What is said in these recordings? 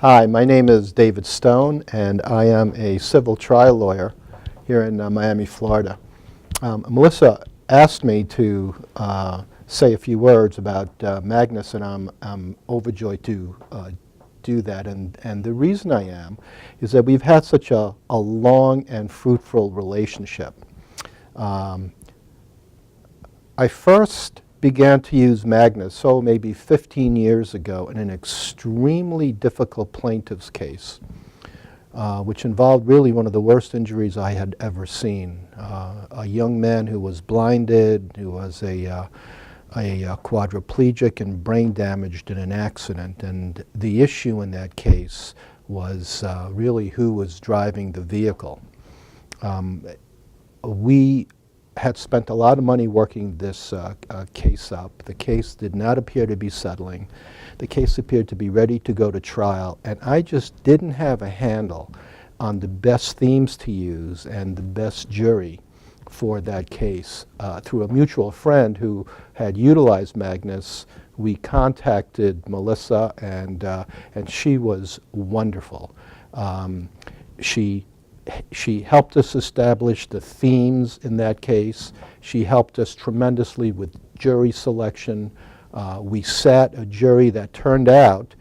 Hi, my name is David Stone, and I am a civil trial lawyer here in Miami, Florida. Melissa asked me to say a few words about Magnus, and I'm overjoyed to do that. And the reason I am is that we've had such a long and fruitful relationship. I first began to use Magnus, maybe 15 years ago, in an extremely difficult plaintiff's case, which involved really one of the worst injuries I had ever seen. A young man who was blinded, who was a quadriplegic and brain damaged in an accident. And the issue in that case was really who was driving the vehicle. We had spent a lot of money working this case up. The case did not appear to be settling. The case appeared to be ready to go to trial, and I just didn't have a handle on the best themes to use and the best jury for that case. Through a mutual friend who had utilized Magnus, we contacted Melissa, and she was wonderful. She helped us establish the themes in that case. She helped us tremendously with jury selection. We sat a jury that turned out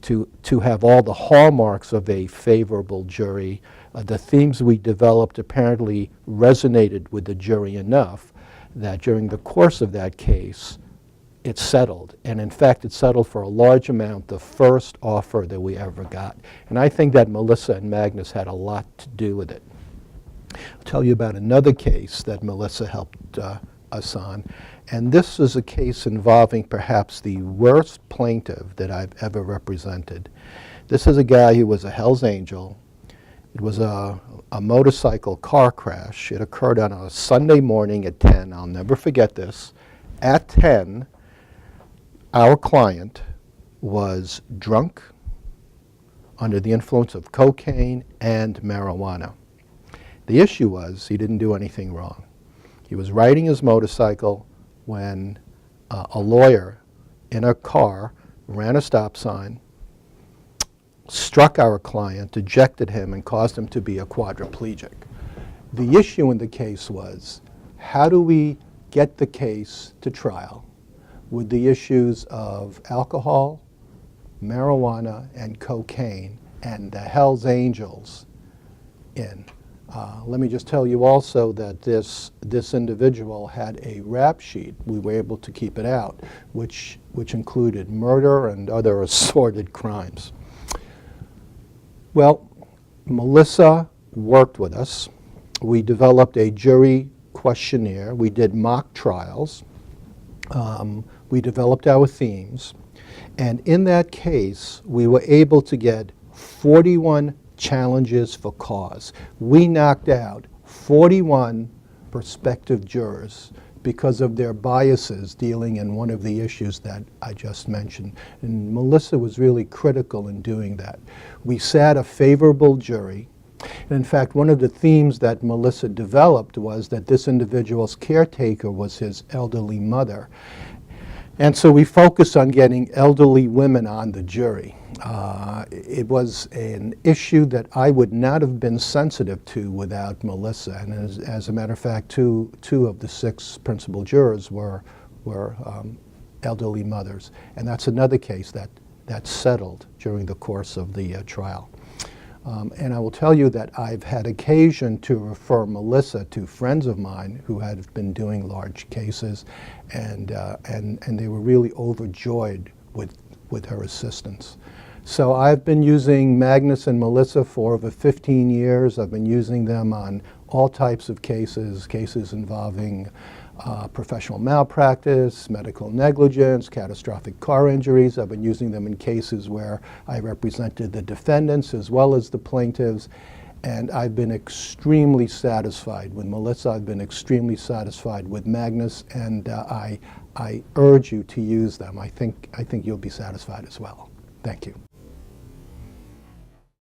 to have all the hallmarks of a favorable jury. The themes we developed apparently resonated with the jury enough that during the course of that case, it settled. And in fact, it settled for a large amount, the first offer that we ever got. And I think that Melissa and Magnus had a lot to do with it. I'll tell you about another case that Melissa helped us on. And this is a case involving perhaps the worst plaintiff that I've ever represented. This is a guy who was a Hell's Angel. It was a motorcycle car crash. It occurred on a Sunday morning at 10. I'll never forget this. At 10, our client was drunk, under the influence of cocaine and marijuana. The issue was he didn't do anything wrong. He was riding his motorcycle when a lawyer in a car ran a stop sign, struck our client, ejected him, and caused him to be a quadriplegic. The issue in the case was, how do we get the case to trial with the issues of alcohol, marijuana, and cocaine, and the Hells Angels in? Let me just tell you also that this individual had a rap sheet. We were able to keep it out, which included murder and other assorted crimes. Well, Melissa worked with us. We developed a jury questionnaire. We did mock trials. We developed our themes. And in that case, we were able to get 41 challenges for cause. We knocked out 41 prospective jurors because of their biases dealing in one of the issues that I just mentioned. And Melissa was really critical in doing that. We sat a favorable jury. And in fact, one of the themes that Melissa developed was that this individual's caretaker was his elderly mother. And so we focused on getting elderly women on the jury. It was an issue that I would not have been sensitive to without Melissa. And as a matter of fact, two of the 6 principal jurors were elderly mothers. And that's another case that settled during the course of the trial. And I will tell you that I've had occasion to refer Melissa to friends of mine who had been doing large cases, and they were really overjoyed with her assistance. So I've been using Magnus and Melissa for over 15 years. I've been using them on all types of cases involving professional malpractice, medical negligence, catastrophic car injuries. I've been using them in cases where I represented the defendants as well as the plaintiffs, and I've been extremely satisfied with Melissa. I've been extremely satisfied with Magnus, and I urge you to use them. I think you'll be satisfied as well. Thank you.